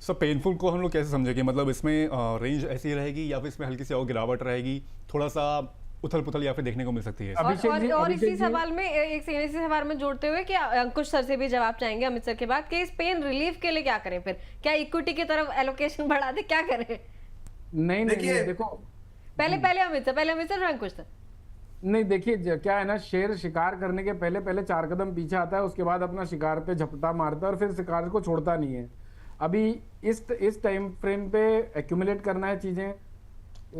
Sir painful को हम लोग कैसे समझेंगे, मतलब इसमें रेंज ऐसी रहेगी या फिर इसमें हल्की सी और गिरावट रहेगी, थोड़ा सा उथल पुथल या फिर देखने को मिल सकती है इसमें? और इसी सवाल में इसी सवाल में जोड़ते हुए कि अंकुश सर से भी जवाब चाहेंगे अमित सर के बाद कि इस पेन रिलीफ के लिए क्या करें, फिर क्या इक्विटी की तरफ एलोकेशन बढ़ा दे, क्या करें? नहीं देखो, पहले अमित सर फिर अंकुश सर। नहीं देखिए, क्या है ना, शेर शिकार करने के पहले पहले 4 कदम पीछे आता है, उसके बाद अपना शिकार पे झपटा मारता है और फिर शिकार को छोड़ता नहीं है। अभी इस टाइम फ्रेम पे एक्यूमुलेट करना है चीजें,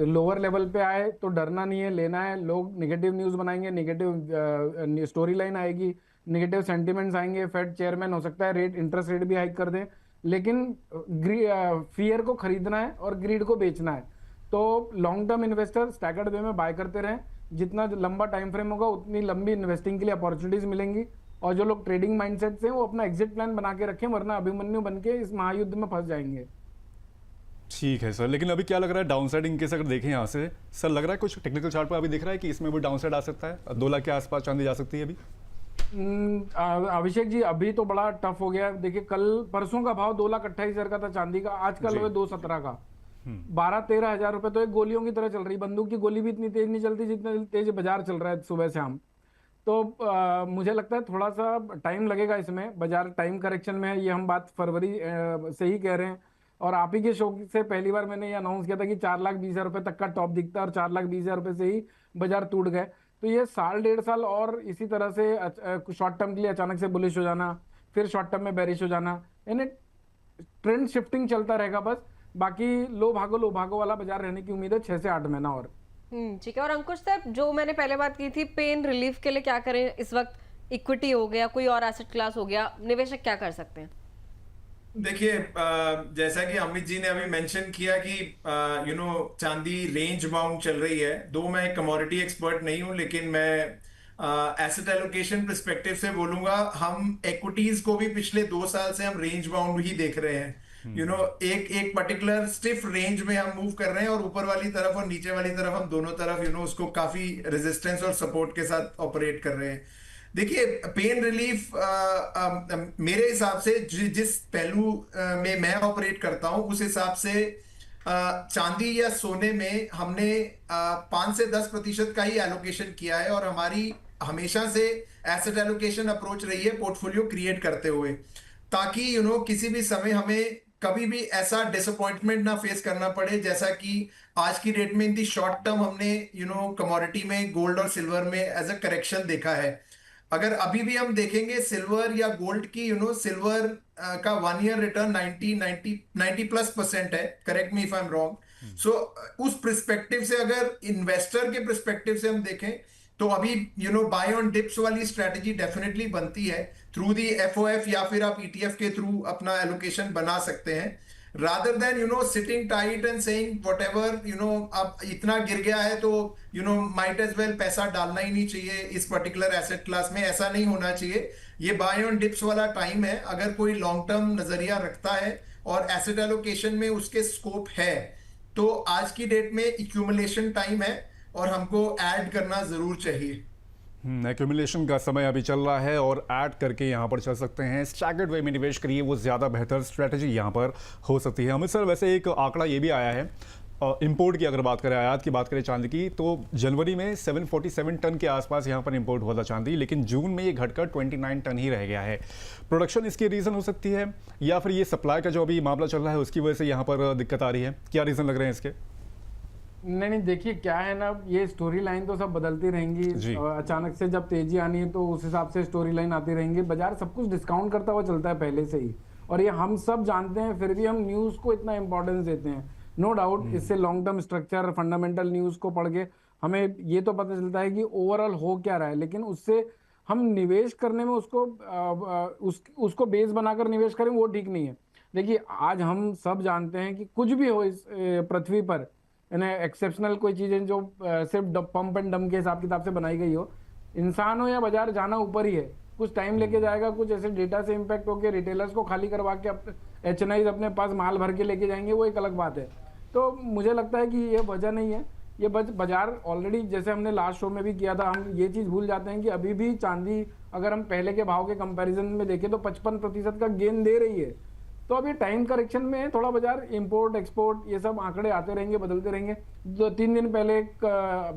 लोअर लेवल पे आए तो डरना नहीं है, लेना है। लोग निगेटिव न्यूज बनाएंगे, निगेटिव स्टोरी लाइन आएगी, निगेटिव सेंटिमेंट्स आएंगे, फेड चेयरमैन हो सकता है इंटरेस्ट रेट भी हाइक कर दें, लेकिन फियर को खरीदना है और ग्रीड को बेचना है। तो लॉन्ग टर्म इन्वेस्टर स्टैगर्ड वे में बाय करते रहें, जितना लंबा टाइम फ्रेम होगा उतनी लंबी इन्वेस्टिंग के लिए अपॉर्चुनिटीज मिलेंगी। और जो लोग ट्रेडिंग माइंडसेट से वो अपना एग्जिट प्लान बना के रखें, वरना अभिमन्यु बन के इस महायुद्ध में फंस जाएंगे। ठीक है सर, लेकिन अभी क्या लग रहा है डाउन साइड इनकेस अगर देखें यहाँ से सर, लग रहा है कुछ टेक्निकल चार्ट पर अभी दिख रहा है कि इसमें भी डाउन साइड आ सकता है, 2 लाख के आसपास चांदी जा सकती है अभी? अभिषेक जी, अभी तो बड़ा टफ हो गया। देखिए, कल परसों का भाव 2,28,000 का था चांदी का, आज का लो है 2,17 का। 12-13 हजार रुपए तो एक गोलियों की तरह चल रही, बंदूक की गोली भी इतनी तेज नहीं चलती जितने तेज बाजार चल रहा है सुबह शाम। तो मुझे लगता है थोड़ा सा टाइम लगेगा इसमें, बाजार टाइम करेक्शन में है। ये हम बात फरवरी से ही कह रहे हैं, और आप ही के शो से पहली बार मैंने ये अनाउंस किया था कि 4,20,000 रुपए तक का टॉप दिखता है, और 4,20,000 रुपए से ही बाजार टूट गए। तो ये साल 1.5 साल और इसी तरह से शॉर्ट टर्म के लिए अचानक से बुलिश हो जाना, फिर शॉर्ट टर्म में बेरिश हो जाना, यानी ट्रेंड शिफ्टिंग चलता रहेगा बस। बाकी लो भागो वाला बाजार रहने की उम्मीद है 6 से 8 महीना और। ठीक है। और अंकुश सर, जो मैंने पहले बात की थी, पेन रिलीफ के लिए क्या करें इस वक्त? इक्विटी हो गया, कोई और एसेट क्लास हो गया, निवेशक क्या कर सकते हैं? देखिए, जैसा कि अमित जी ने अभी मेंशन किया कि चांदी रेंज बाउंड चल रही है। दो मैं एक कमोडिटी एक्सपर्ट नहीं हूं, लेकिन मैं एसेट एलोकेशन पर्सपेक्टिव से बोलूंगा, हम इक्विटीज को भी पिछले 2 साल से हम रेंज बाउंड ही देख रहे हैं। एक पर्टिकुलर स्टिफ रेंज में हम मूव कर रहे हैं, और ऊपर वाली तरफ और नीचे वाली तरफ हम दोनों तरफ उसको काफी रेजिस्टेंस और सपोर्ट के साथ ऑपरेट कर रहे हैं। देखिए, पेन रिलीफ मेरे हिसाब से जिस पहलू में मैं ऑपरेट करता हूं, उस हिसाब से चांदी या सोने में हमने 5 से 10% का ही एलोकेशन किया है, और हमारी हमेशा से एसेट एलोकेशन अप्रोच रही है पोर्टफोलियो क्रिएट करते हुए, ताकि किसी भी समय हमें कभी भी ऐसा डिसअपॉइंटमेंट ना फेस करना पड़े, जैसा कि आज की डेट में इन दी शॉर्ट टर्म हमने कमोडिटी में, गोल्ड और सिल्वर में एज अ करेक्शन देखा है। अगर अभी भी हम देखेंगे सिल्वर या गोल्ड की, सिल्वर का 1 ईयर रिटर्न 90+ % है, correct me if I am wrong. So उस पर्सपेक्टिव से, अगर इन्वेस्टर के पर्सपेक्टिव से हम देखें, तो अभी बाय ऑन डिप्स वाली स्ट्रेटजी डेफिनेटली बनती है। थ्रू दी एफओएफ या फिर आप ईटीएफ के थ्रू अपना एलोकेशन बना सकते हैं, rather than sitting tight and saying whatever अब इतना गिर गया है तो माइट एज वेल पैसा डालना ही नहीं चाहिए इस पर्टिकुलर एसेट क्लास में। ऐसा नहीं होना चाहिए। ये बाय ऑन डिप्स वाला टाइम है। अगर कोई लॉन्ग टर्म नजरिया रखता है और एसेट एलोकेशन में उसके स्कोप है, तो आज की डेट में इक्यूमुलेशन टाइम है और हमको ऐड करना जरूर चाहिए। एक्यूमुलेशन का समय अभी चल रहा है और ऐड करके यहाँ पर चल सकते हैं। स्टैगर्ड वे में निवेश करिए, वो ज़्यादा बेहतर स्ट्रेटजी यहाँ पर हो सकती है। अमित सर, वैसे एक आंकड़ा ये भी आया है, इंपोर्ट की अगर बात करें, आयात की बात करें चांदी की, तो जनवरी में 747 टन के आसपास यहाँ पर इंपोर्ट हुआ था चांदी, लेकिन जून में ये घटकर 29 टन ही रह गया है। प्रोडक्शन इसकी रीज़न हो सकती है, या फिर ये सप्लाई का जो अभी मामला चल रहा है उसकी वजह से यहाँ पर दिक्कत आ रही है? क्या रीज़न लग रहे हैं इसके? नहीं, देखिए क्या है ना, ये स्टोरी लाइन तो सब बदलती रहेंगी। अचानक से जब तेजी आनी है तो उस हिसाब से स्टोरी लाइन आती रहेंगी। बाजार सब कुछ डिस्काउंट करता हुआ चलता है पहले से ही, और ये हम सब जानते हैं, फिर भी हम न्यूज़ को इतना इंपॉर्टेंस देते हैं। नो डाउट इससे long term structure, fundamental news को पढ़ के हमें ये तो पता चलता है कि ओवरऑल हो क्या रहा है, लेकिन उससे हम निवेश करने में उसको बेस बनाकर निवेश करें, वो ठीक नहीं है। देखिए, आज हम सब जानते हैं कि कुछ भी हो इस पृथ्वी पर, एक्सेप्शनल कोई चीजें जो सिर्फ पंप एंड डम के हिसाब किताब से बनाई गई हो, इंसान हो या बाजार, जाना ऊपर ही है। कुछ टाइम लेके जाएगा, कुछ ऐसे डेटा से इम्पैक्ट होकर रिटेलर्स को खाली करवा के एचएनआईज अपने पास माल भर के लेके जाएंगे, वो एक अलग बात है। तो मुझे लगता है कि ये वजह नहीं है। ये बाजार ऑलरेडी, जैसे हमने लास्ट शो में भी किया था, हम ये चीज़ भूल जाते हैं कि अभी भी चांदी, अगर हम पहले के भाव के कंपैरिजन में देखें, तो 55% का गेन दे रही है। तो अभी टाइम करेक्शन में थोड़ा बाजार इंपोर्ट एक्सपोर्ट ये सब आंकड़े आते रहेंगे, बदलते रहेंगे। 2-3 दिन पहले एक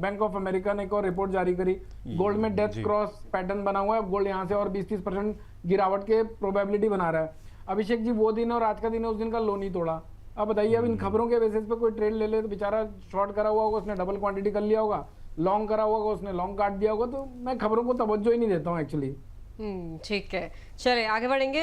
बैंक ऑफ अमेरिका ने एक और रिपोर्ट जारी करी, गोल्ड में डेथ क्रॉस पैटर्न बना हुआ है, गोल्ड यहाँ से और 20-30% गिरावट के प्रोबेबिलिटी बना रहा है। अभिषेक जी वो दिन और आज का दिन है, उस दिन का लो नहीं तोड़ा। अब बताइए, अब इन खबरों के बेसिस पे कोई ट्रेड ले ले तो बेचारा शॉर्ट करा हुआ होगा, उसने डबल क्वांटिटी कर लिया होगा, लॉन्ग करा हुआ होगा, उसने लॉन्ग काट दिया होगा। तो मैं खबरों को तवज्जो ही नहीं देता हूँ एक्चुअली। ठीक है, चलिए आगे बढ़ेंगे।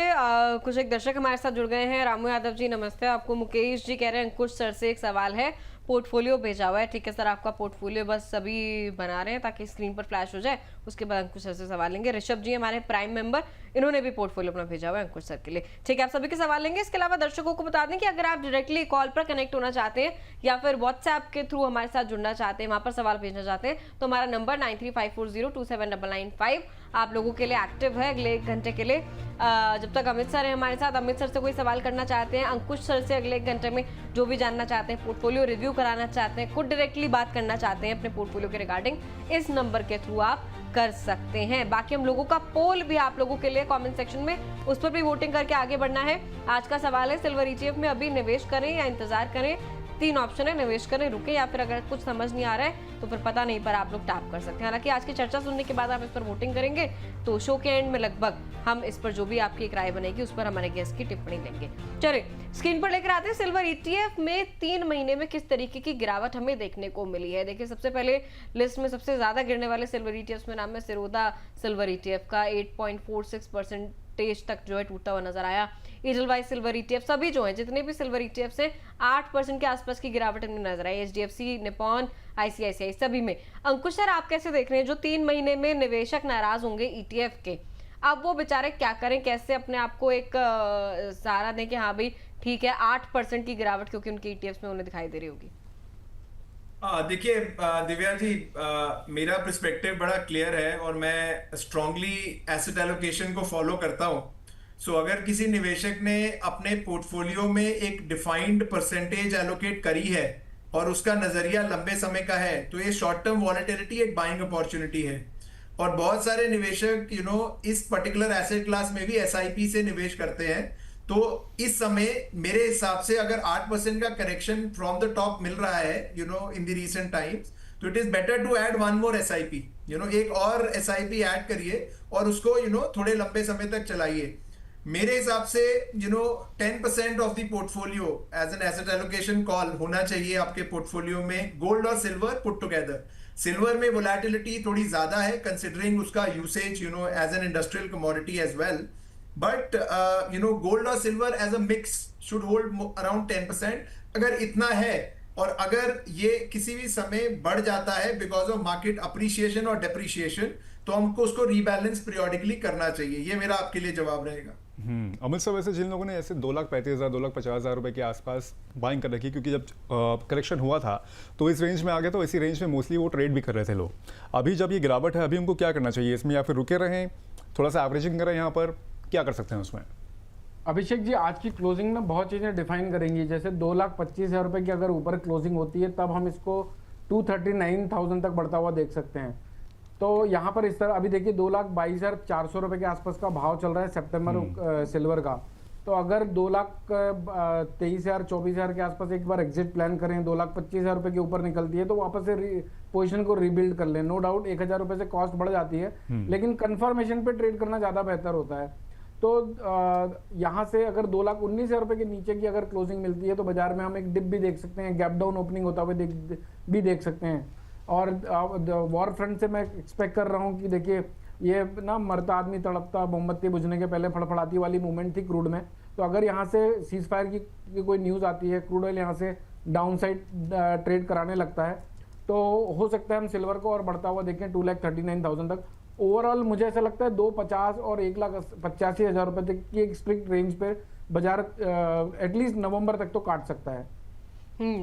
कुछ एक दर्शक हमारे साथ जुड़ गए हैं। रामू यादव जी नमस्ते आपको। मुकेश जी कह रहे हैं अंकुश सर से एक सवाल है, पोर्टफोलियो भेजा हुआ है। ठीक है सर, आपका पोर्टफोलियो बस सभी बना रहे हैं ताकि स्क्रीन पर फ्लैश हो जाए, उसके बाद अंकुश सर से सवाल लेंगे। ऋषभ जी हमारे प्राइम मेंबर, इन्होंने भी पोर्टफोलियो अपना भेजा हुआ है अंकुश सर के लिए। ठीक है, आप सभी के सवाल लेंगे। इसके अलावा दर्शकों को बता दें कि अगर आप डायरेक्टली कॉल पर कनेक्ट होना चाहते हैं या फिर व्हाट्सएप के थ्रू हमारे साथ जुड़ना चाहते हैं, वहां पर सवाल भेजना चाहते हैं, तो हमारा नंबर 9354027995 आप लोगों के लिए एक्टिव है अगले 1 घंटे के लिए। जब तक अमित सर है हमारे साथ, अमित सर से कोई सवाल करना चाहते हैं, अंकुश सर से अगले 1 घंटे में जो भी जानना चाहते हैं, पोर्टफोलियो रिव्यू कराना चाहते हैं, खुद डायरेक्टली बात करना चाहते हैं अपने पोर्टफोलियो के रिगार्डिंग, इस नंबर के थ्रू आप कर सकते हैं। बाकी हम लोगों का पोल भी आप लोगों के लिए कमेंट सेक्शन में, उस पर भी वोटिंग करके आगे बढ़ना है। आज का सवाल है, सिल्वर ETF में अभी निवेश करें या इंतजार करें? 3 ऑप्शन है, निवेश करें, रुके, या फिर अगर कुछ समझ नहीं आ रहा है तो फिर पता नहीं पर आप लोग टैप कर सकते हैं। हालांकि आज की चर्चा सुनने के बाद आप इस पर वोटिंग करेंगे तो शो के एंड में लगभग हम इस पर जो भी आपकी एक राय बनेगी उस पर हमारे गेस्ट की टिप्पणी लेंगे। चलिए स्क्रीन पर लेकर आते हैं सिल्वर ETF में 3 महीने में किस तरीके की गिरावट हमें देखने को मिली है। देखिए सबसे पहले लिस्ट में सबसे ज्यादा गिरने वाले सिल्वर ETFs में नाम है सिरोदा सिल्वर ETF का, 8.46% तक जो है टूटता हुआ नजर आया। ईडलवाइज सिल्वर ETF सभी जो हैं, जितने भी सिल्वर ETFs हैं, 8% के आसपास की गिरावट इनमें नजर आई। HDFC, निपॉन, ICICI सभी में। अंकुश सर आप कैसे देख रहे हैं, जो 3 महीने में निवेशक नाराज होंगे ETF के, अब वो बेचारे क्या करें, कैसे अपने आप को एक सहारा दें कि हाँ भाई ठीक है 8% की गिरावट क्योंकि उनके ETFs में उन्हें दिखाई दे रही होगी? देखिए दिव्या जी, मेरा पर्सपेक्टिव बड़ा क्लियर है और मैं स्ट्रांगली एसेट एलोकेशन को फॉलो करता हूं। सो अगर किसी निवेशक ने अपने पोर्टफोलियो में एक डिफाइंड परसेंटेज एलोकेट करी है और उसका नजरिया लंबे समय का है, तो ये शॉर्ट टर्म वॉलेटिलिटी एक बाइंग अपॉर्चुनिटी है। और बहुत सारे निवेशक इस पर्टिकुलर एसेट क्लास में भी SIP से निवेश करते हैं। तो इस समय मेरे हिसाब से अगर 8% का करेक्शन फ्रॉम द टॉप मिल रहा है इन द रीसेंट टाइम्स, तो it is better to add 1 more SIP। एक और SIP ऐड करिए और उसको थोड़े लंबे समय तक चलाइए। मेरे हिसाब से 10% of the portfolio as an asset allocation call होना चाहिए आपके पोर्टफोलियो में, गोल्ड और सिल्वर पुट टुगेदर। सिल्वर में वोलेटिलिटी थोड़ी ज्यादा है कंसिडरिंग उसका usage as an industrial commodity as well, but gold और silver as a mix should hold around 10%। अगर इतना है और अगर ये किसी भी समय बढ़ जाता है बिकॉज ऑफ मार्केट अप्रिसिएशन और डेप्रिसिएशन, तो हमको उसको रीबैलेंस पीरियोडिकली करना चाहिए। ये मेरा आपके लिए जवाब रहेगा। अमित सर, वैसे जिन लोगों ने ऐसे 2,35,000 2,50,000 रुपए के आसपास बाइंग कर रखी, क्योंकि जब करेक्शन हुआ था तो इस रेंज में आ गया, तो इसी रेंज में मोस्टली वो ट्रेड भी कर रहे थे लोग। अभी जब ये गिरावट है, अभी उनको क्या करना चाहिए इसमें, या फिर रुके रहें, थोड़ा सा एवरेजिंग करें, यहाँ पर क्या कर सकते हैं उसमें? अभिषेक जी आज की क्लोजिंग में बहुत चीज़ें डिफाइन करेंगी। जैसे 2,25,000 रुपए की अगर ऊपर क्लोजिंग होती है तब हम इसको 239,000 तक बढ़ता हुआ देख सकते हैं। तो यहाँ पर इस तरह अभी देखिए 2,22,400 रुपए के आसपास का भाव चल रहा है सितंबर सिल्वर का। तो अगर 2,23,000 24,000 के आसपास एक बार एग्जिट प्लान करें, 2,25,000 रुपए के ऊपर निकलती है तो वापस से पोजीशन को रीबिल्ड कर लें। नो डाउट 1,000 रुपए से कॉस्ट बढ़ जाती है, लेकिन कंफर्मेशन पे ट्रेड करना ज़्यादा बेहतर होता है। तो यहाँ से अगर 2,19,000 रुपए के नीचे की अगर क्लोजिंग मिलती है तो बाजार में हम एक डिप भी देख सकते हैं, गैप डाउन ओपनिंग होता हुआ भी देख सकते हैं। और वॉर फ्रंट से मैं एक्सपेक्ट कर रहा हूँ कि देखिए ये ना मरता आदमी तड़पता, मोमबत्ती बुझने के पहले फड़फड़ाती वाली मूवमेंट थी क्रूड में। तो अगर यहाँ से सीज फायर की कोई न्यूज़ आती है, क्रूड ऑयल यहाँ से डाउन साइड ट्रेड कराने लगता है, तो हो सकता है हम सिल्वर को और बढ़ता हुआ देखें 2,39,000 तक। ओवरऑल मुझे ऐसा लगता है 2,50,000 और 1,85,000 रुपए तक की एक स्ट्रिक्ट रेंज पे बाजार एटलीस्ट नवंबर तक तो काट सकता है।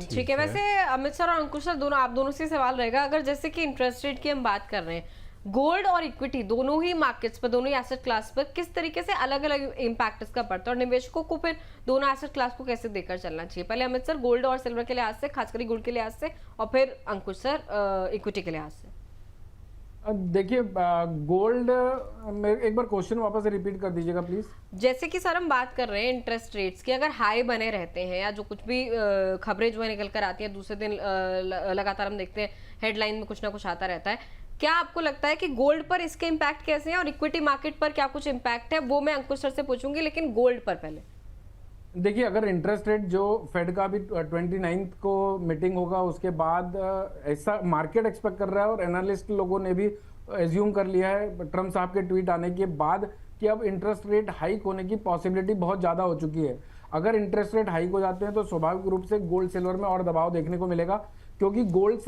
ठीक है। वैसे अमित सर और अंकुश सर दोनों, आप दोनों से सवाल रहेगा, अगर जैसे कि इंटरेस्ट रेट की हम बात कर रहे हैं, गोल्ड और इक्विटी दोनों ही मार्केट्स पर, दोनों ही एसेट क्लास पर किस तरीके से अलग अलग इम्पैक्ट इसका पड़ता है, और निवेशकों को फिर दोनों एसेट क्लास को कैसे देकर चलना चाहिए? पहले अमित सर गोल्ड और सिल्वर के लिहाज से, खासकर गोल्ड के लिहाज से, और फिर अंकुश सर इक्विटी के लिहाज से। देखिए गोल्ड, एक बार क्वेश्चन वापस रिपीट कर दीजिएगा प्लीज। जैसे कि सर हम बात कर रहे हैं इंटरेस्ट रेट्स की, अगर हाई बने रहते हैं या जो कुछ भी खबरें जो है निकल कर आती है दूसरे दिन लगातार हम देखते हैं हेडलाइन में कुछ ना कुछ आता रहता है, क्या आपको लगता है कि गोल्ड पर इसके इम्पैक्ट कैसे हैं और इक्विटी मार्केट पर क्या कुछ इम्पैक्ट है, वो मैं अंकुश सर से पूछूंगी, लेकिन गोल्ड पर पहले। देखिए अगर इंटरेस्ट रेट जो फेड का भी 29 को मीटिंग होगा उसके बाद ऐसा मार्केट एक्सपेक्ट कर रहा है और एनालिस्ट लोगों ने भी एज्यूम कर लिया है ट्रम्प साहब के ट्वीट आने के बाद कि अब इंटरेस्ट रेट हाइक होने की पॉसिबिलिटी बहुत ज़्यादा हो चुकी है। अगर इंटरेस्ट रेट हाइक हो जाते हैं तो स्वाभाविक रूप से गोल्ड सिल्वर में और दबाव देखने को मिलेगा, क्योंकि गोल्ड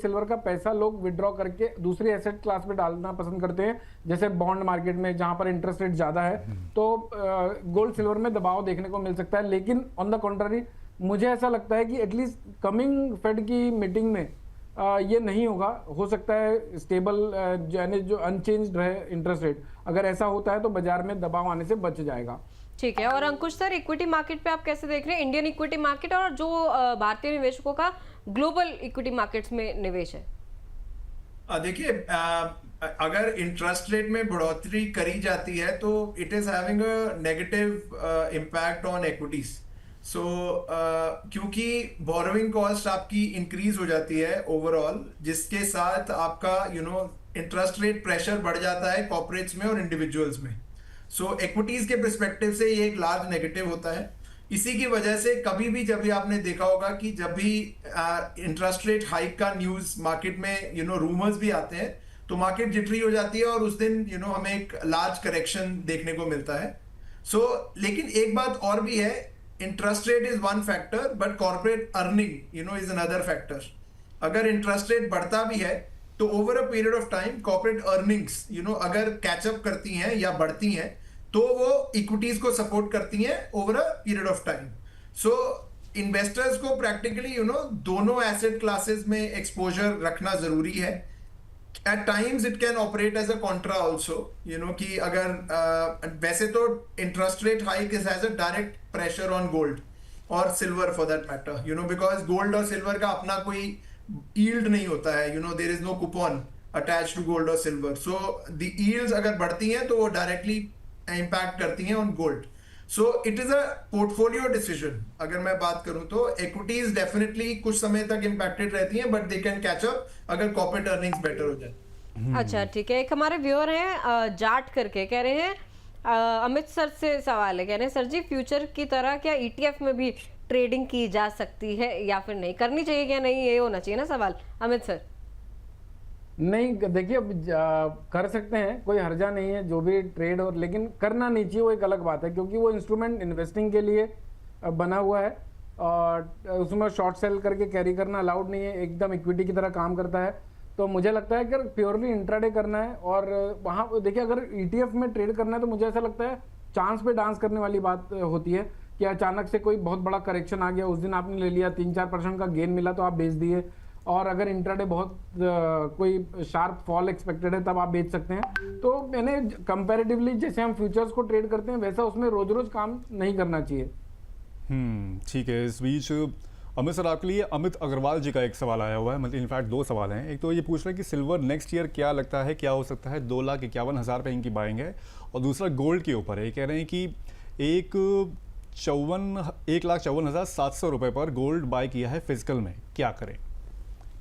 सिल्वर का पैसा लोग विड्रॉ करके दूसरी एसेट क्लास में डालना पसंद करते हैं, जैसे बॉन्ड मार्केट में जहां पर इंटरेस्ट रेट ज्यादा है, तो गोल्ड सिल्वर में दबाव देखने को मिल सकता है। लेकिन ऑन द कॉन्ट्ररी मुझे ऐसा लगता है कि एटलीस्ट कमिंग फेड की मीटिंग में ये नहीं होगा, हो सकता है स्टेबल यानी जो अनचेंज्ड रहे इंटरेस्ट रेट, अगर ऐसा होता है तो बाजार में दबाव आने से बच जाएगा। ठीक है, और अंकुश सर इक्विटी मार्केट पे आप कैसे देख रहे हैं, इंडियन इक्विटी मार्केट और जो भारतीय निवेशकों का ग्लोबल इक्विटी मार्केट्स में निवेश है? देखिए अगर इंटरेस्ट रेट में बढ़ोतरी करी जाती है तो it is having a negative impact on equities. So क्योंकि बोरोइंग कॉस्ट आपकी इंक्रीज हो जाती है ओवरऑल, जिसके साथ आपका इंटरेस्ट रेट प्रेशर बढ़ जाता है कॉर्पोरेट्स में और इंडिविजुअल्स में। सो एक्विटीज के पर्सपेक्टिव से ये एक लार्ज नेगेटिव होता है। इसी की वजह से कभी भी जब भी आपने देखा होगा कि जब भी इंटरेस्ट रेट हाइक का न्यूज मार्केट में रूमर्स भी आते हैं तो मार्केट जिटरी हो जाती है और उस दिन हमें एक लार्ज करेक्शन देखने को मिलता है। लेकिन एक बात और भी है, interest rate is one factor but corporate earning is another factor. अगर इंटरेस्ट रेट बढ़ता भी है तो over a period of time corporate earnings अगर कैचअप करती हैं या बढ़ती हैं तो वो इक्विटीज को सपोर्ट करती हैं over a period of time. So investors को प्रैक्टिकली दोनों एसेट क्लासेस में एक्सपोजर रखना जरूरी है। At times it can operate as a contra also, कि अगर वैसे तो interest rate hike is has a direct pressure on gold और silver for that matter, because gold और सिल्वर का अपना कोई यील्ड नहीं होता है, there is no coupon attach to gold और सिल्वर। सो द यील्ड्स अगर बढ़ती हैं तो वो डायरेक्टली इम्पैक्ट करती हैं on gold. So it is a portfolio decision. अगर मैं बात करूं तो एक्विटीज डेफिनेटली कुछ समय तक इम्पैक्टेड रहती हैं but they can catch up अगर कॉर्पोरेट अर्निंग्स बेटर हो जाए। अच्छा ठीक है, एक हमारे व्यूअर हैं जाट करके कह रहे हैं, अमित सर से सवाल है, कह रहे हैं सर जी फ्यूचर की तरह क्या ईटीएफ में भी ट्रेडिंग की जा सकती है या फिर नहीं, करनी चाहिए क्या नहीं, ये होना चाहिए ना सवाल अमित सर। नहीं देखिए अब कर सकते हैं, कोई हर्जा नहीं है जो भी ट्रेड हो, लेकिन करना नहीं चाहिए, वो एक अलग बात है, क्योंकि वो इंस्ट्रूमेंट इन्वेस्टिंग के लिए बना हुआ है और उसमें शॉर्ट सेल करके कैरी करना अलाउड नहीं है, एकदम इक्विटी की तरह काम करता है। तो मुझे लगता है कि अगर प्योरली इंट्राडे करना है और वहाँ देखिए अगर ईटीएफ में ट्रेड करना है तो मुझे ऐसा लगता है चांस पे डांस करने वाली बात होती है कि अचानक से कोई बहुत बड़ा करेक्शन आ गया, उस दिन आपने ले लिया, 3-4% का गेन मिला तो आप बेच दिए, और अगर इंट्राडे बहुत कोई शार्प फॉल एक्सपेक्टेड है तब आप बेच सकते हैं। तो मैंने कंपैरेटिवली जैसे हम फ्यूचर्स को ट्रेड करते हैं वैसा उसमें रोज रोज काम नहीं करना चाहिए। ठीक है। इस बीच अमित सर आपके लिए अमित अग्रवाल जी का एक सवाल आया हुआ है, मतलब इनफैक्ट दो सवाल हैं। एक तो ये पूछ रहे हैं कि सिल्वर नेक्स्ट ईयर क्या लगता है क्या हो सकता है, 2,51,000 रुपये इनकी बाइंग है, और दूसरा गोल्ड के ऊपर है, ये कह रहे हैं कि 1,54,700 रुपये पर गोल्ड बाय किया है फिजिकल में, क्या करें?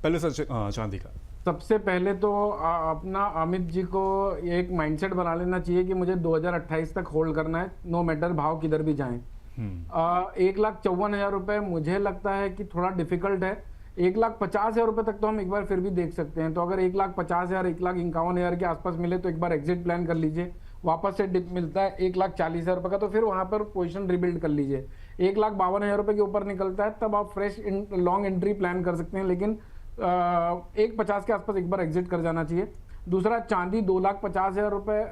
पहले सर चांदी का। सबसे पहले तो अपना अमित जी को एक माइंडसेट बना लेना चाहिए कि मुझे 2028 तक होल्ड करना है, नो मैटर भाव किधर भी जाएं। 1,54,000 रुपये मुझे लगता है कि थोड़ा डिफिकल्ट है, 1,50,000 रुपये तक तो हम एक बार फिर भी देख सकते हैं। तो अगर 1,50,000 1,51,000 के आसपास मिले तो एक बार एग्जिट प्लान कर लीजिए, वापस से डिप मिलता है 1,40,000 रुपये का तो फिर वहां पर पोजीशन रिबिल्ड कर लीजिए। 1,52,000 रुपये के ऊपर निकलता है तब आप फ्रेश लॉन्ग एंट्री प्लान कर सकते हैं, लेकिन 1,50 के आसपास एक बार एग्जिट कर जाना चाहिए। दूसरा चांदी 2,50,000 रुपये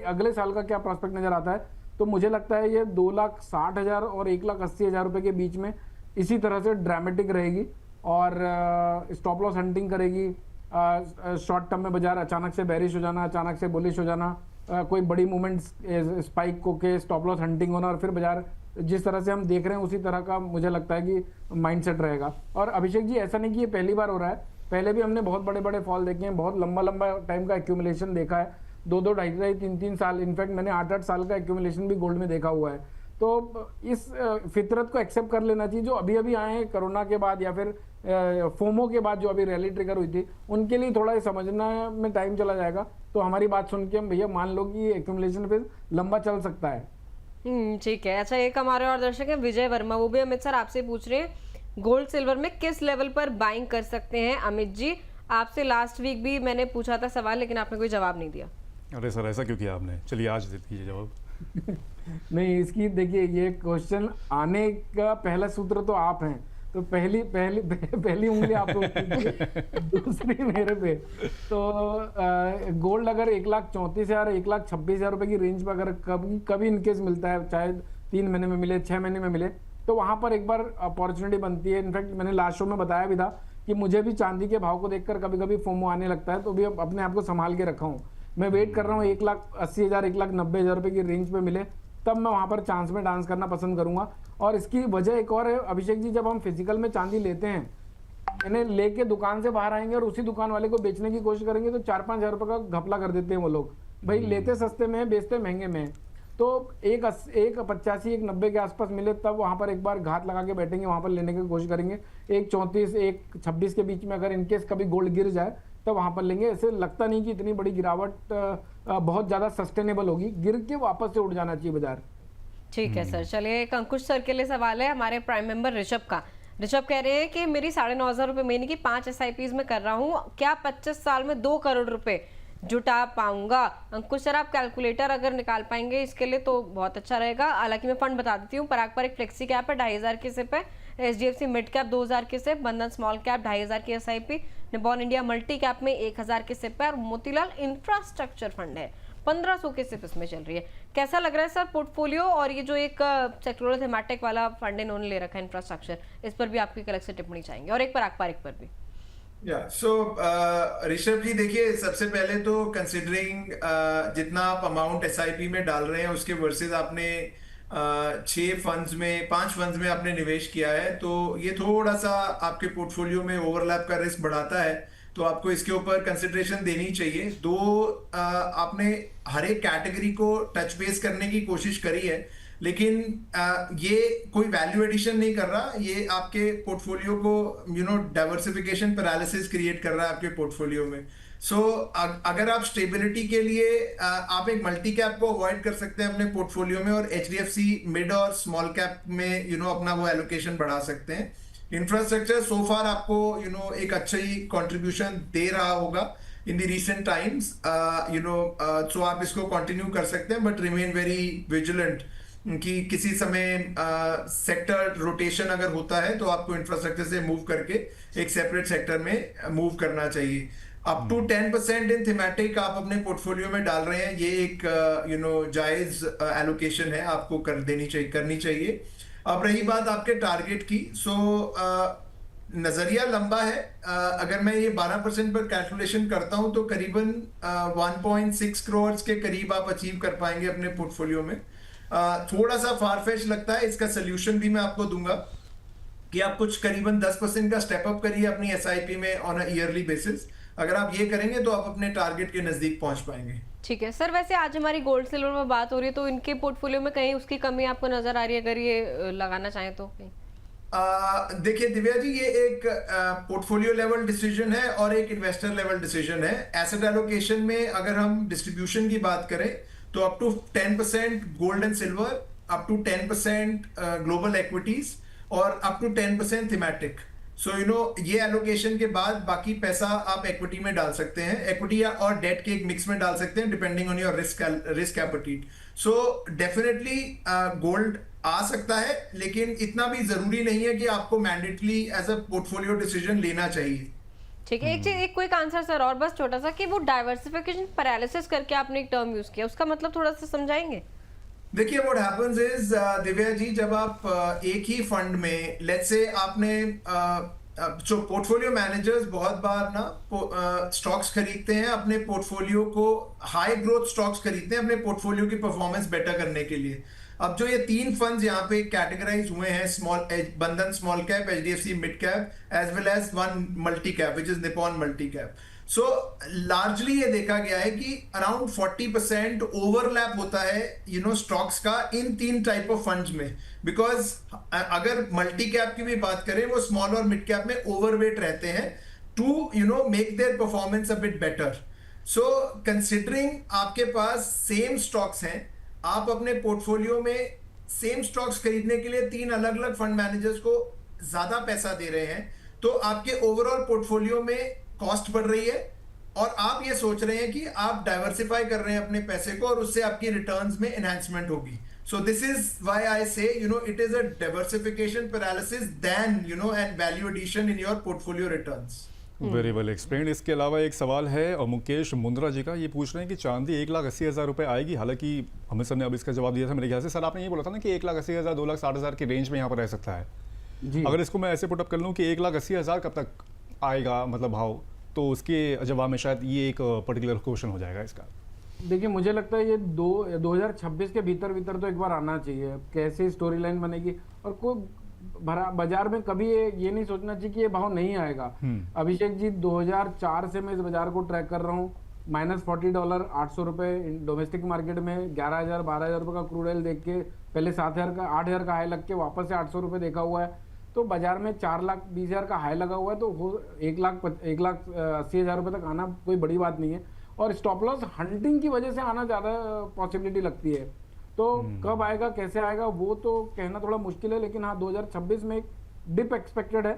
अगले साल का क्या प्रॉस्पेक्ट नजर आता है, तो मुझे लगता है ये 2,60,000 और 1,80,000 रुपये के बीच में इसी तरह से ड्रामेटिक रहेगी और स्टॉप लॉस हंटिंग करेगी। शॉर्ट टर्म में बाजार अचानक से बेरिश हो जाना, अचानक से बुलिश हो जाना, कोई बड़ी मूवमेंट स्पाइक को के स्टॉप लॉस हंटिंग होना और फिर बाजार जिस तरह से हम देख रहे हैं उसी तरह का मुझे लगता है कि माइंडसेट रहेगा। और अभिषेक जी ऐसा नहीं कि ये पहली बार हो रहा है, पहले भी हमने बहुत बड़े बड़े फॉल देखे हैं, बहुत लंबा लंबा टाइम का एक्यूमुलेशन देखा है, 2-2, 2.5, 3-3 साल, इनफैक्ट मैंने 8-8 साल का एक्यूमुलेशन भी गोल्ड में देखा हुआ है। तो इस फितरत को एक्सेप्ट कर लेना चाहिए। जो अभी अभी आए हैं कोरोना के बाद या फिर फोमो के बाद जो अभी रैली ट्रिगर हुई थी, उनके लिए थोड़ा समझना में टाइम चला जाएगा। तो हमारी बात सुन के हम भैया मान लो कि एक्यूमुलेशन फिर लंबा चल सकता है। ठीक है। अच्छा, एक हमारे और दर्शक हैं विजय वर्मा, वो भी अमित सर आपसे पूछ रहे हैं गोल्ड सिल्वर में किस लेवल पर बाइंग कर सकते हैं। अमित जी, आपसे लास्ट वीक भी मैंने पूछा था सवाल, लेकिन आपने कोई जवाब नहीं दिया। अरे सर, ऐसा क्यों किया आपने? चलिए आज दे दीजिए जवाब। नहीं, इसकी देखिए, ये क्वेश्चन आने का पहला सूत्र तो आप हैं, तो पहली उंगली आप दूसरी मेरे पे। तो गोल्ड अगर 1,34,000 1,26,000 रुपए की रेंज पर अगर कभी इनकेस मिलता है, चाहे 3 महीने में मिले, 6 महीने में मिले, तो वहां पर एक बार अपॉर्चुनिटी बनती है। इनफैक्ट मैंने लास्ट शो में बताया भी था कि मुझे भी चांदी के भाव को देखकर कभी कभी फोमो आने लगता है, तो भी अपने आप को संभाल के रखा हूँ। मैं वेट कर रहा हूँ 1,80,000 1,90,000 रुपए की रेंज पे मिले, तब मैं वहां पर चांस में डांस करना पसंद करूंगा। और इसकी वजह एक और है अभिषेक जी, जब हम फिजिकल में चांदी लेते हैं, यानी लेके दुकान से बाहर आएंगे और उसी दुकान वाले को बेचने की कोशिश करेंगे, तो 4-5 हजार रुपए का घपला कर देते हैं वो लोग। भाई लेते सस्ते में, बेचते महंगे में। तो 1,85, 1,90 के आसपास मिले, तब वहां पर एक बार घात लगा के बैठेंगे, वहां पर लेने की कोशिश करेंगे। 1,34, 1,26 के बीच में अगर इनकेस कभी गोल्ड गिर जाए तो वहां पर लेंगे। ऐसे लगता नहीं कि इतनी बड़ी गिरावट बहुत ज्यादा सस्टेनेबल होगी, गिर के वापस से उठ जाना चाहिए बाजार। ठीक है सर। चलिए, एक अंकुश सर के लिए सवाल है हमारे प्राइम मेंबर ऋषभ का। ऋषभ कह रहे हैं कि मेरी 9,500 रुपए महीने की 5 SIPs में कर रहा हूँ, क्या 25 साल में 2 करोड़ रुपए जुटा पाऊंगा? अंकुश सर, आप कैलकुलेटर अगर निकाल पाएंगे इसके लिए तो बहुत अच्छा रहेगा। हालांकि मैं फंड बता देती हूँ। पराग पर एक फ्लेक्सी कैप है 2,500 की सिप है, HDFC मिड कैप 2,000 की सिप, बंधन स्मॉल कैप 2,500 की SIP, Nippon India multi cap में 1,000 की सिप है, और मोतीलाल इंफ्रास्ट्रक्चर फंड है 1,500 की सिप इसमें चल रही है। कैसा लग रहा है सर पोर्टफोलियो? और ये जो एक सेक्टोरल थीमेटिक वाला फंड इन्होंने ले रखा है इंफ्रास्ट्रक्चर, इस पर भी आपकी अलग से टिप्पणी चाहेंगे, और एक पराग पारिक पर भी। ऋषभ जी, देखिए, सबसे पहले तो कंसिडरिंग जितना आप अमाउंट SIP में डाल रहे हैं उसके वर्सेस आपने 5 फंड्स में आपने निवेश किया है, तो ये थोड़ा सा आपके पोर्टफोलियो में ओवरलैप का रिस्क बढ़ाता है, तो आपको इसके ऊपर कंसिडरेशन देनी चाहिए। आपने हर एक कैटेगरी को टच बेस करने की कोशिश करी है, लेकिन ये कोई वैल्यू एडिशन नहीं कर रहा, ये आपके पोर्टफोलियो को डाइवर्सिफिकेशन पैरालिसिस क्रिएट कर रहा है आपके पोर्टफोलियो में। अगर आप स्टेबिलिटी के लिए आप एक मल्टी कैप को अवॉइड कर सकते हैं अपने पोर्टफोलियो में, और HDFC मिड और स्मॉल कैप में अपना वो एलोकेशन बढ़ा सकते हैं। इंफ्रास्ट्रक्चर सो फार आपको एक अच्छा ही कंट्रीब्यूशन दे रहा होगा इन द रीसेंट टाइम्स, सो आप इसको कंटिन्यू कर सकते हैं, बट रिमेन वेरी विजिलेंट कि किसी समय सेक्टर रोटेशन अगर होता है तो आपको इंफ्रास्ट्रक्चर से मूव करके एक सेपरेट सेक्टर में मूव करना चाहिए। अप टू 10% इन थीमेटिक आप अपने पोर्टफोलियो में डाल रहे हैं, ये एक जायज एलोकेशन है, आपको करनी चाहिए। अब रही बात आपके टारगेट की, नजरिया लंबा है। अगर मैं ये 12% पर कैलकुलेशन करता हूं तो करीबन 1.6 करोड़ के करीब आप अचीव कर पाएंगे अपने पोर्टफोलियो में। थोड़ा सा फारफेच लगता है, इसका सोल्यूशन भी मैं आपको दूंगा कि आप कुछ करीबन 10% का स्टेप अप करिए अपनी SIP में ऑन अ ईयरली बेसिस। अगर आप ये करेंगे तो आप अपने टारगेट के नजदीक पहुंच पाएंगे। ठीक है सर। वैसे आज हमारी गोल्ड सिल्वर में बात हो रही है, तो इनके पोर्टफोलियो में कहीं उसकी कमी आपको नजर आ रही है, अगर ये लगाना चाहें तो? देखिए दिव्या जी, ये एक पोर्टफोलियो लेवल डिसीजन है और एक इन्वेस्टर लेवल डिसीजन है। एसेट एलोकेशन में अगर हम डिस्ट्रीब्यूशन की बात करें तो up to 10% gold and silver, up to 10% global equities, और अप टू 10% थीमेटिक। ये एलोकेशन के बाद बाकी पैसा आप इक्विटी में डाल सकते हैं, इक्विटी और डेट के एक मिक्स में डाल सकते हैं depending on your risk appetite. So definitely gold आ सकता है, लेकिन इतना भी जरूरी नहीं है कि आपको मैंडेटली एज अ पोर्टफोलियो डिसीजन लेना चाहिए। ठीक है। एक क्विक आंसर सर, और बस छोटा सा, कि वो डाइवर्सिफिकेशन पैरालिसिस करके आपने एक टर्म यूज किया, उसका मतलब थोड़ा सा समझाएंगे? देखिए, what happens is Divya ji, जब आप एक ही फंड में लेट्स से आपने जो पोर्टफोलियो मैनेजर्स बहुत बार ना स्टॉक्स खरीदते हैं अपने पोर्टफोलियो को, हाई ग्रोथ स्टॉक्स खरीदते हैं अपने पोर्टफोलियो की परफॉर्मेंस बेटर करने के लिए। अब जो ये 3 फंड्स यहाँ पे कैटेगराइज हुए हैं, Bandhan small cap, HDFC mid cap, as well as one multi cap which is Nippon multi cap. So largely ये देखा गया है कि अराउंड 40% ओवरलैप होता है स्टॉक्स का इन 3 टाइप ऑफ फंड्स में। बिकॉज अगर मल्टी कैप की भी बात करें, वो स्मॉल और मिड कैप में ओवरवेट रहते हैं to make their performance a bit better. So considering आपके पास सेम स्टॉक्स हैं, आप अपने पोर्टफोलियो में सेम स्टॉक्स खरीदने के लिए 3 अलग अलग फंड मैनेजर्स को ज्यादा पैसा दे रहे हैं, तो आपके ओवरऑल पोर्टफोलियो में कॉस्ट बढ़ रही है और आप ये सोच रहे हैं कि आप डाइवर्सिफाई कर रहे हैं अपने पैसे को और उससे आपकी रिटर्न्स में एनहांसमेंट होगी। So this is why I say it is a diversification paralysis then and value addition in your portfolio returns. Very well explained. इसके अलावा एक सवाल है और मुकेश मुंद्रा जी का, ये पूछ रहे हैं कि चांदी 1,80,000 रुपये आएगी। हालांकि अमित सर ने अब इसका जवाब दिया था मेरे ख्याल से। सर आपने ये बोला था ना कि 1,80,000 2,60,000 की रेंज में यहाँ पर रह सकता है जी। अगर इसको मैं ऐसे पुटअप कर लूँ कि 1,80,000 कब तक आएगा मतलब भाव, तो उसके जवाब में शायद ये एक पर्टिकुलर क्वेश्चन हो जाएगा इसका। देखिए मुझे लगता है ये 2026 के भीतर तो एक बार आना चाहिए। कैसे स्टोरी लाइन बनेगी और कोई बाजार में कभी ये नहीं सोचना चाहिए कि ये भाव नहीं आएगा। अभिषेक जी 2004 से मैं इस बाजार को ट्रैक कर रहा हूँ। -$40 800 रुपये डोमेस्टिक मार्केट में, 11,000 12,000 रुपये का क्रूड ऑयल देख के पहले 7,000 का 8,000 का हाई लग के वापस से 800 रुपये देखा हुआ है। तो बाजार में 4,20,000 का हाई लगा हुआ है, तो 1,80,000 रुपये तक आना कोई बड़ी बात नहीं है। और स्टॉप लॉस हंटिंग की वजह से आना ज़्यादा पॉसिबिलिटी लगती है। तो कब आएगा कैसे आएगा वो तो कहना थोड़ा मुश्किल है, लेकिन हाँ 2026 में एक डिप एक्सपेक्टेड है।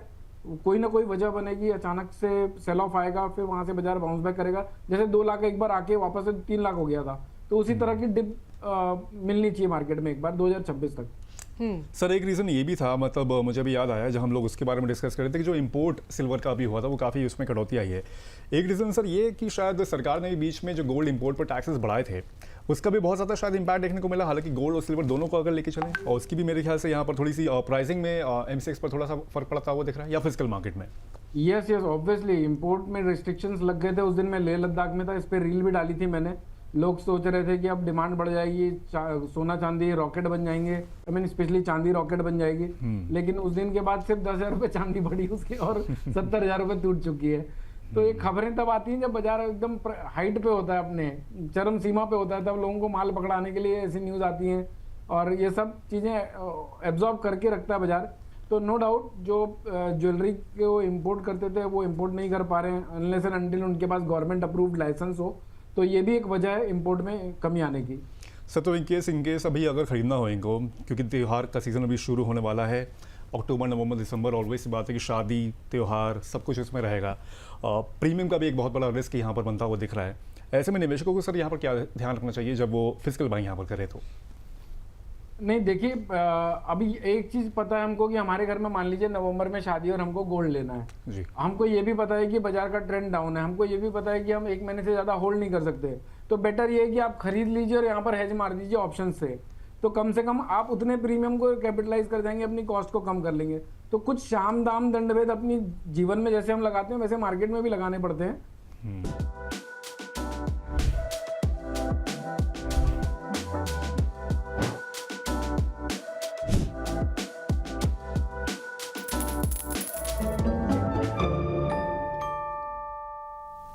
कोई ना कोई वजह बनेगी, अचानक से सेल ऑफ आएगा, फिर वहां से बाजार बाउंस बैक करेगा। जैसे 2 लाख एक बार आके वापस से 3 लाख हो गया था, तो उसी तरह की डिप मिलनी चाहिए मार्केट में एक बार 2026 तक। सर एक रीज़न ये भी था, मतलब मुझे अभी याद आया जब हम लोग उसके बारे में डिस्कस कर रहे थे कि जो इंपोर्ट सिल्वर का अभी हुआ था वो काफ़ी उसमें कटौती आई है। एक रीज़न सर ये कि शायद सरकार ने बीच में जो गोल्ड इंपोर्ट पर टैक्सेस बढ़ाए थे उसका भी बहुत ज़्यादा शायद इम्पैक्ट देखने को मिला। हालांकि गोल्ड और सिल्वर दोनों को अगर लेके चलें, और उसकी भी मेरे ख्याल से यहाँ पर थोड़ी सी प्राइसिंग में MCX पर थोड़ा सा फर्क पड़ता हुआ दिख रहा है, या फिजिकल मार्केट में। यस ऑब्वियसली इंपोर्ट में रिस्ट्रिक्शंस लग गए थे। उस दिन मैं लेह लद्दाख में था, इस पर रील भी डाली थी मैंने। लोग सोच रहे थे कि अब डिमांड बढ़ जाएगी, सोना चांदी रॉकेट बन जाएंगे, आई मीन स्पेशली चांदी रॉकेट बन जाएगी। लेकिन उस दिन के बाद सिर्फ 10,000 रुपये चांदी बढ़ी उसकी और 70,000 रुपये टूट चुकी है। तो ये खबरें तब आती हैं जब बाजार एकदम हाइट पे होता है, अपने चरम सीमा पे होता है, तब लोगों को माल पकड़ाने के लिए ऐसी न्यूज़ आती हैं और ये सब चीज़ें एब्जॉर्ब करके रखता है बाजार। तो नो डाउट जो ज्वेलरी को इम्पोर्ट करते थे वो इम्पोर्ट नहीं कर पा रहे हैं अनलेस एंड अनटिल उनके पास गवर्नमेंट अप्रूव्ड लाइसेंस हो। तो ये भी एक वजह है इंपोर्ट में कमी आने की। सर तो इनकेस अभी अगर ख़रीदना हो इनको, क्योंकि त्यौहार का सीज़न अभी शुरू होने वाला है, अक्टूबर नवंबर दिसंबर, ऑलवेज बात है कि शादी त्यौहार सब कुछ इसमें रहेगा। प्रीमियम का भी एक बहुत बड़ा रिस्क यहाँ पर बनता हुआ दिख रहा है। ऐसे में निवेशकों को सर यहाँ पर क्या ध्यान रखना चाहिए जब वो फिजिकल बाइंग यहाँ पर करे? तो नहीं देखिए, अभी एक चीज पता है हमको कि हमारे घर में मान लीजिए नवंबर में शादी और हमको गोल्ड लेना है जी। हमको ये भी पता है कि बाजार का ट्रेंड डाउन है, हमको ये भी पता है कि हम 1 महीने से ज्यादा होल्ड नहीं कर सकते। तो बेटर ये है कि आप खरीद लीजिए और यहाँ पर हेज मार दीजिए ऑप्शन से। तो कम से कम आप उतने प्रीमियम को कैपिटलाइज कर जाएंगे, अपनी कॉस्ट को कम कर लेंगे। तो कुछ शाम दाम दंडभेद अपनी जीवन में जैसे हम लगाते हैं वैसे मार्केट में भी लगाने पड़ते हैं।